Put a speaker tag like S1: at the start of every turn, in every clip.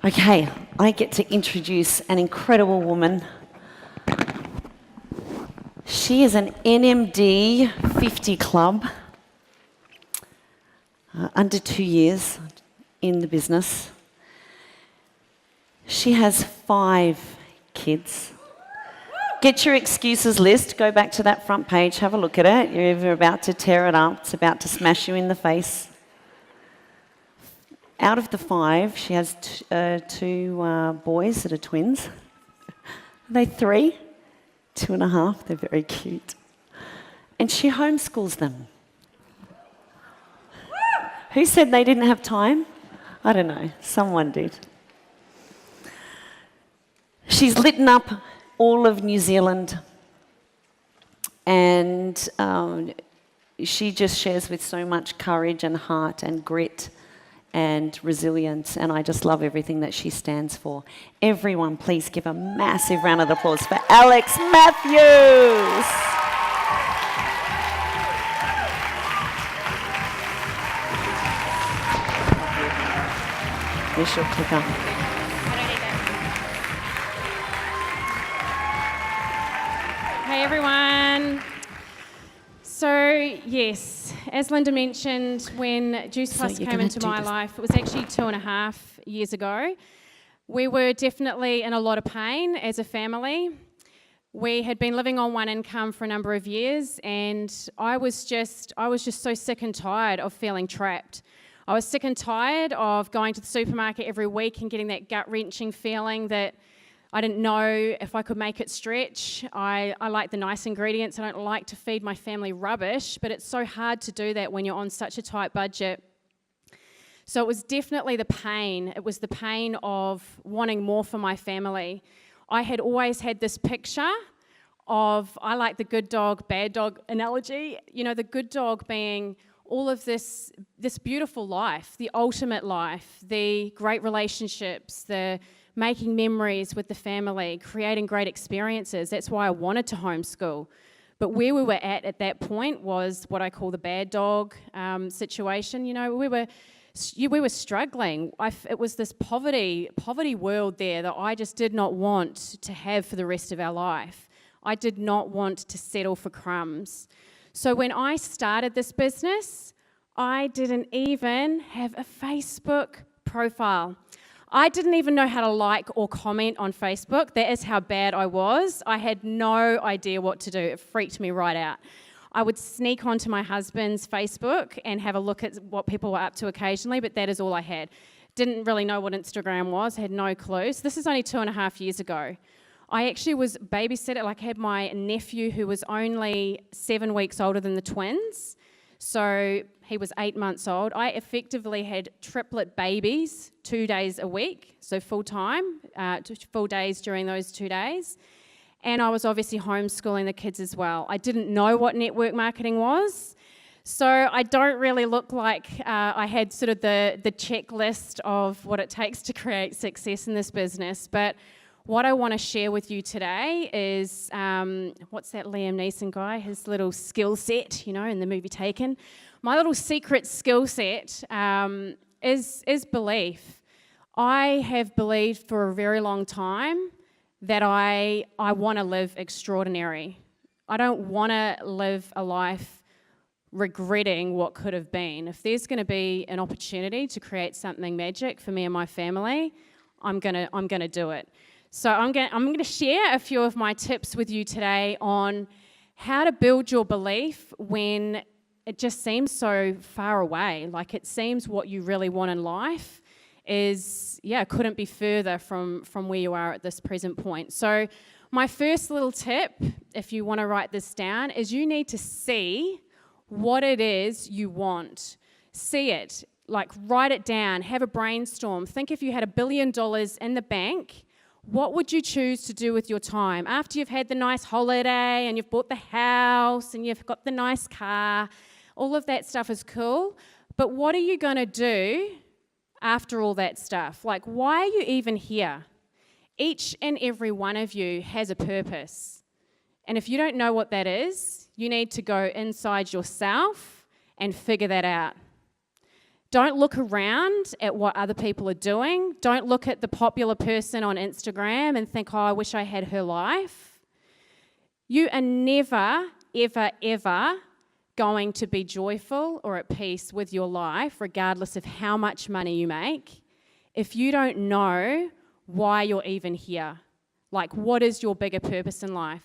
S1: Okay, I get to introduce an incredible woman. She is an NMD 50 club, under 2 years in the business. She has 5 kids. Get your excuses list, go back to that front page, have a look at it. You're either about to tear it up, it's about to smash you in the face. Out of the 5, she has 2 boys that are twins. Are they 3? 2.5, they're very cute. And she homeschools them. Who said they didn't have time? I don't know, someone did. She's lit up all of New Zealand, and she just shares with so much courage and heart and grit and resilience, and I just love everything that she stands for. Everyone, please give a massive round of applause for Alex Matthews. Here's your clicker.
S2: Hey everyone. So yes, as Linda mentioned, when Juice Plus came into my life, it was actually 2.5 years ago. We were definitely in a lot of pain as a family. We had been living on one income for a number of years, and I was just so sick and tired of feeling trapped. I was sick and tired of going to the supermarket every week and getting that gut-wrenching feeling that I didn't know if I could make it stretch. I like the nice ingredients. I don't like to feed my family rubbish, but it's so hard to do that when you're on such a tight budget. So it was definitely the pain. It was the pain of wanting more for my family. I had always had this picture of, I like the good dog, bad dog analogy. You know, the good dog being all of this beautiful life, the ultimate life, the great relationships, the making memories with the family, creating great experiences. That's why I wanted to homeschool. But where we were at that point was what I call the bad dog situation. You know, we were struggling. It was this poverty world there that I just did not want to have for the rest of our life. I did not want to settle for crumbs. So when I started this business, I didn't even have a Facebook profile. I didn't even know how to like or comment on Facebook. That is how bad I was. I had no idea what to do. It freaked me right out. I would sneak onto my husband's Facebook and have a look at what people were up to occasionally, but that is all I had. Didn't really know what Instagram was, had no clue. So this is only 2.5 years ago. I actually was babysitter, I had my nephew who was only 7 weeks older than the twins. So he was 8 months old. I effectively had triplet babies 2 days a week, so full-time, full days during those 2 days. And I was obviously homeschooling the kids as well. I didn't know what network marketing was, so I don't really look like I had sort of the checklist of what it takes to create success in this business. But what I want to share with you today is, what's that Liam Neeson guy? His little skill set, you know, in the movie Taken. My little secret skill set is belief. I have believed for a very long time that I want to live extraordinary. I don't want to live a life regretting what could have been. If there's going to be an opportunity to create something magic for me and my family, I'm gonna do it. So I'm going to share a few of my tips with you today on how to build your belief when it just seems so far away. Like it seems what you really want in life couldn't be further from where you are at this present point. So my first little tip, if you want to write this down, is you need to see what it is you want. See it, like write it down, have a brainstorm. Think if you had $1 billion in the bank, what would you choose to do with your time? After you've had the nice holiday and you've bought the house and you've got the nice car, all of that stuff is cool, but what are you going to do after all that stuff? Like, why are you even here? Each and every one of you has a purpose. And if you don't know what that is, you need to go inside yourself and figure that out. Don't look around at what other people are doing. Don't look at the popular person on Instagram and think, oh, I wish I had her life. You are never, ever, ever going to be joyful or at peace with your life, regardless of how much money you make, if you don't know why you're even here. Like, what is your bigger purpose in life?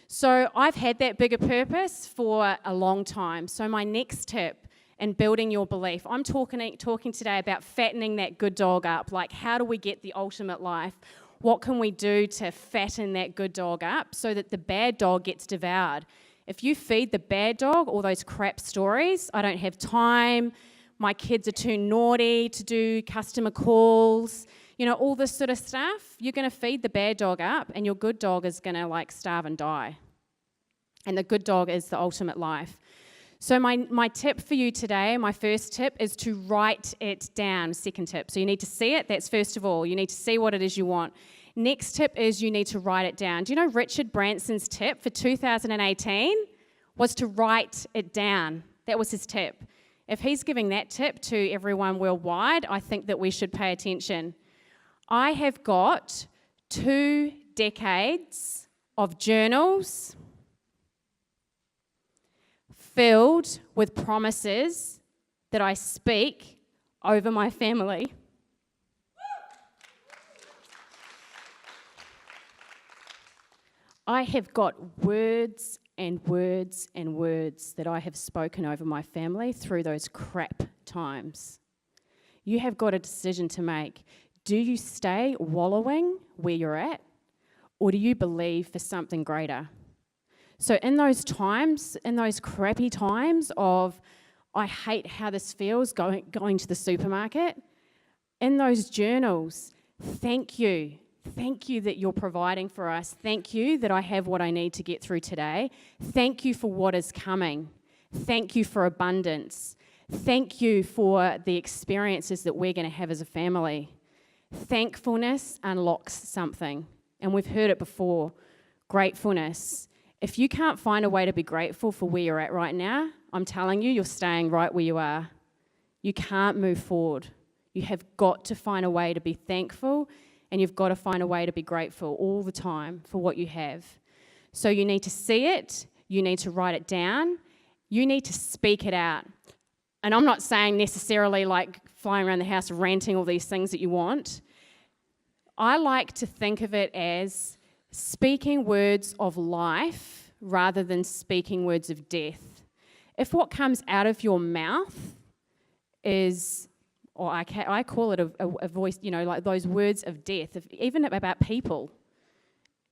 S2: So I've had that bigger purpose for a long time. So my next tip in building your belief, I'm talking today about fattening that good dog up. Like, how do we get the ultimate life? What can we do to fatten that good dog up so that the bad dog gets devoured? If you feed the bad dog all those crap stories, I don't have time, my kids are too naughty to do customer calls, all this sort of stuff, you're going to feed the bad dog up and your good dog is going to starve and die. And the good dog is the ultimate life. So my tip for you today, my first tip, is to write it down. Second tip. So you need to see it. That's first of all. You need to see what it is you want. Next tip is you need to write it down. Do you know Richard Branson's tip for 2018 was to write it down? That was his tip. If he's giving that tip to everyone worldwide, I think that we should pay attention. I have got 2 decades of journals filled with promises that I speak over my family. I have got words and words and words that I have spoken over my family through those crap times. You have got a decision to make. Do you stay wallowing where you're at, or do you believe for something greater? So in those times, in those crappy times of, I hate how this feels going to the supermarket, in those journals, thank you. Thank you that you're providing for us. Thank you that I have what I need to get through today. Thank you for what is coming. Thank you for abundance. Thank you for the experiences that we're going to have as a family. Thankfulness unlocks something. And we've heard it before. Gratefulness. If you can't find a way to be grateful for where you're at right now, I'm telling you, you're staying right where you are. You can't move forward. You have got to find a way to be thankful, and you've got to find a way to be grateful all the time for what you have. So you need to see it, you need to write it down, you need to speak it out. And I'm not saying necessarily like flying around the house ranting all these things that you want. I like to think of it as speaking words of life rather than speaking words of death. If what comes out of your mouth is, or I call it a voice, like those words of death, even about people,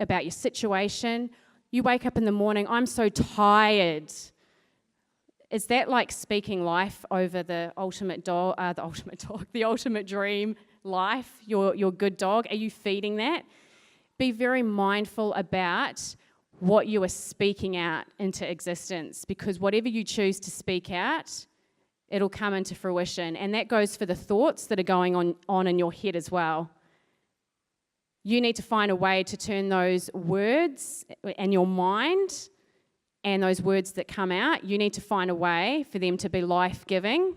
S2: about your situation. You wake up in the morning, I'm so tired. Is that like speaking life over the ultimate dream life, your good dog? Are you feeding that? Be very mindful about what you are speaking out into existence, because whatever you choose to speak out, it'll come into fruition. And that goes for the thoughts that are going on in your head as well. You need to find a way to turn those words and your mind and those words that come out, you need to find a way for them to be life-giving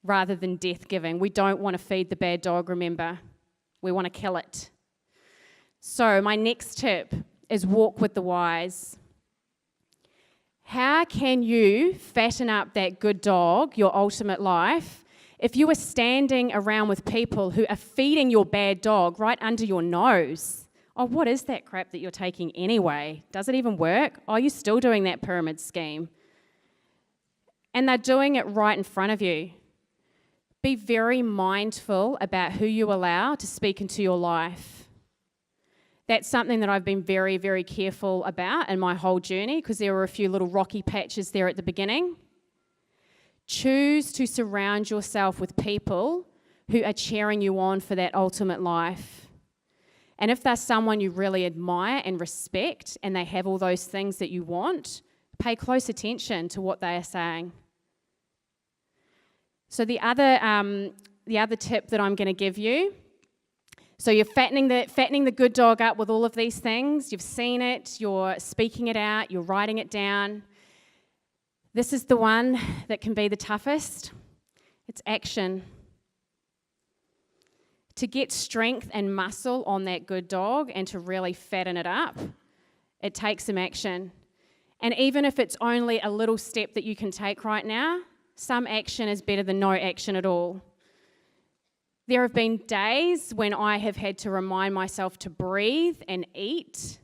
S2: rather than death-giving. We don't want to feed the bad dog, remember. We want to kill it. So my next tip is walk with the wise. How can you fatten up that good dog, your ultimate life, if you are standing around with people who are feeding your bad dog right under your nose? Oh, what is that crap that you're taking anyway? Does it even work? Oh, you're still doing that pyramid scheme. And they're doing it right in front of you. Be very mindful about who you allow to speak into your life. That's something that I've been very, very careful about in my whole journey, because there were a few little rocky patches there at the beginning. Choose to surround yourself with people who are cheering you on for that ultimate life. And if there's someone you really admire and respect and they have all those things that you want, pay close attention to what they are saying. So the other tip that I'm going to give you, so you're fattening the good dog up with all of these things. You've seen it, you're speaking it out, you're writing it down. This is the one that can be the toughest. It's action. To get strength and muscle on that good dog and to really fatten it up, it takes some action. And even if it's only a little step that you can take right now, some action is better than no action at all. There have been days when I have had to remind myself to breathe and eat.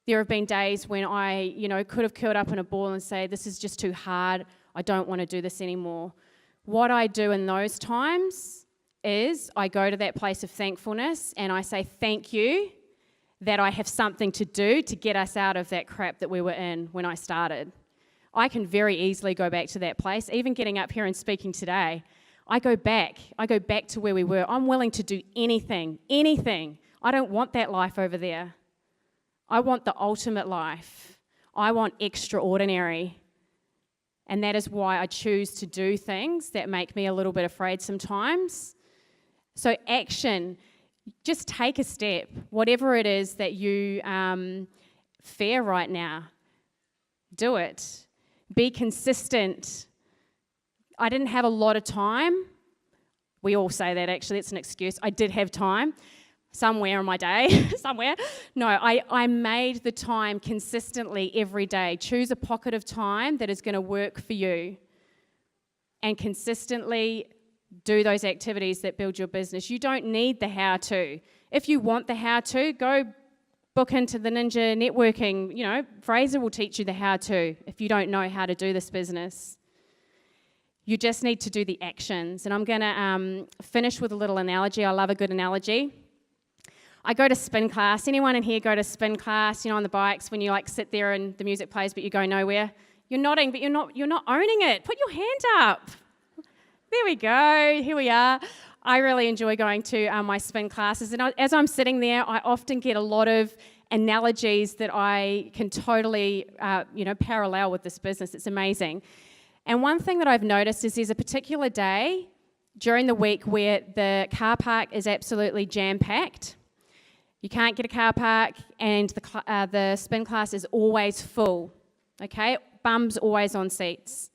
S2: There have been days when I, could have curled up in a ball and say, this is just too hard, I don't want to do this anymore. What I do in those times is I go to that place of thankfulness and I say, thank you that I have something to do to get us out of that crap that we were in when I started. I can very easily go back to that place. Even getting up here and speaking today, I go back to where we were. I'm willing to do anything. I don't want that life over there. I want the ultimate life. I want extraordinary. And that is why I choose to do things that make me a little bit afraid sometimes. So action, just take a step. Whatever it is that you fear right now, do it. Be consistent. I didn't have a lot of time. We all say that, actually. It's an excuse. I did have time somewhere in my day, somewhere. No, I made the time consistently every day. Choose a pocket of time that is going to work for you and consistently do those activities that build your business. You don't need the how-to. If you want the how-to, go book into the Ninja Networking. Fraser will teach you the how-to if you don't know how to do this business. You just need to do the actions. And I'm going to finish with a little analogy. I love a good analogy. I go to spin class. Anyone in here go to spin class, on the bikes when you sit there and the music plays but you go nowhere? You're nodding, but you're not owning it. Put your hand up. There we go. Here we are. I really enjoy going to my spin classes. And as I'm sitting there, I often get a lot of analogies that I can totally, parallel with this business. It's amazing. And one thing that I've noticed is there's a particular day during the week where the car park is absolutely jam-packed. You can't get a car park, and the spin class is always full, okay? Bums always on seats.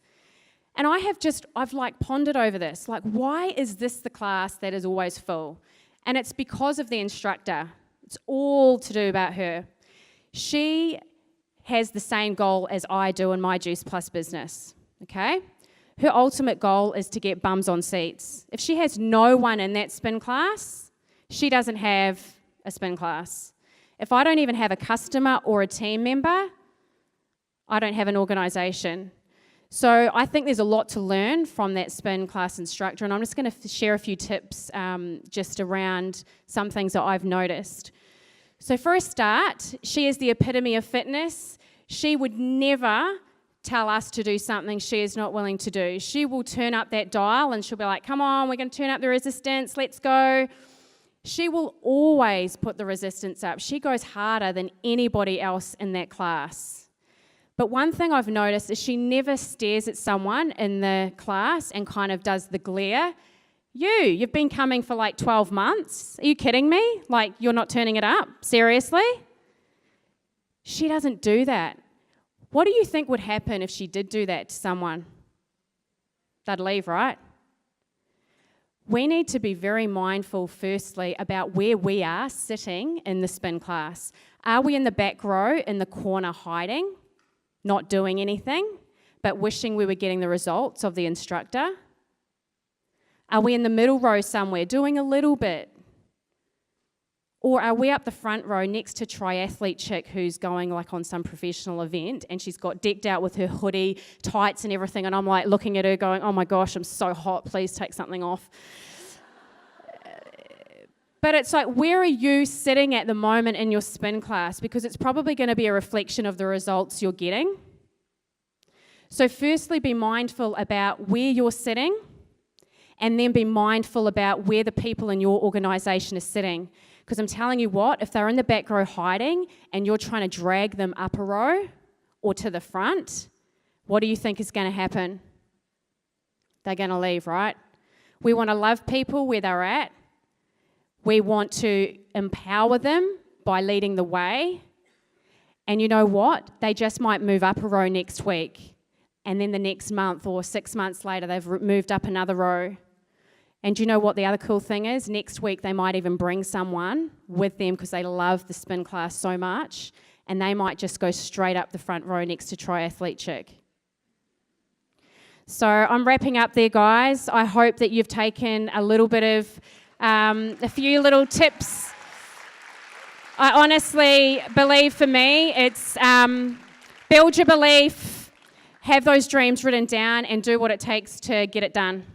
S2: And I've pondered over this, why is this the class that is always full? And it's because of the instructor. It's all to do about her. She has the same goal as I do in my Juice Plus business, okay? Her ultimate goal is to get bums on seats. If she has no one in that spin class, she doesn't have a spin class. If I don't even have a customer or a team member, I don't have an organisation. So I think there's a lot to learn from that spin class instructor, and I'm just going to share a few tips just around some things that I've noticed. So for a start, she is the epitome of fitness. She would never tell us to do something she is not willing to do. She will turn up that dial and she'll be like, come on, we're going to turn up the resistance, let's go. She will always put the resistance up. She goes harder than anybody else in that class. But one thing I've noticed is she never stares at someone in the class and kind of does the glare. You've been coming for 12 months. Are you kidding me? You're not turning it up? Seriously? She doesn't do that. What do you think would happen if she did do that to someone? They'd leave, right? We need to be very mindful, firstly, about where we are sitting in the spin class. Are we in the back row, in the corner, hiding? Not doing anything, but wishing we were getting the results of the instructor? Are we in the middle row somewhere, doing a little bit? Or are we up the front row next to triathlete chick who's going on some professional event and she's got decked out with her hoodie, tights and everything, and I'm looking at her going, oh my gosh, I'm so hot, please take something off. But it's where are you sitting at the moment in your spin class? Because it's probably going to be a reflection of the results you're getting. So firstly, be mindful about where you're sitting, and then be mindful about where the people in your organisation are sitting. Because I'm telling you what, if they're in the back row hiding and you're trying to drag them up a row or to the front, what do you think is going to happen? They're going to leave, right? We want to love people where they're at. We want to empower them by leading the way. And you know what? They just might move up a row next week. and then the next month or 6 months later, they've moved up another row. And do you know what the other cool thing is? Next week, they might even bring someone with them because they love the spin class so much, and they might just go straight up the front row next to Triathlete Chick. So I'm wrapping up there, guys. I hope that you've taken a little bit of, a few little tips. I honestly believe for me, it's build your belief, have those dreams written down, and do what it takes to get it done.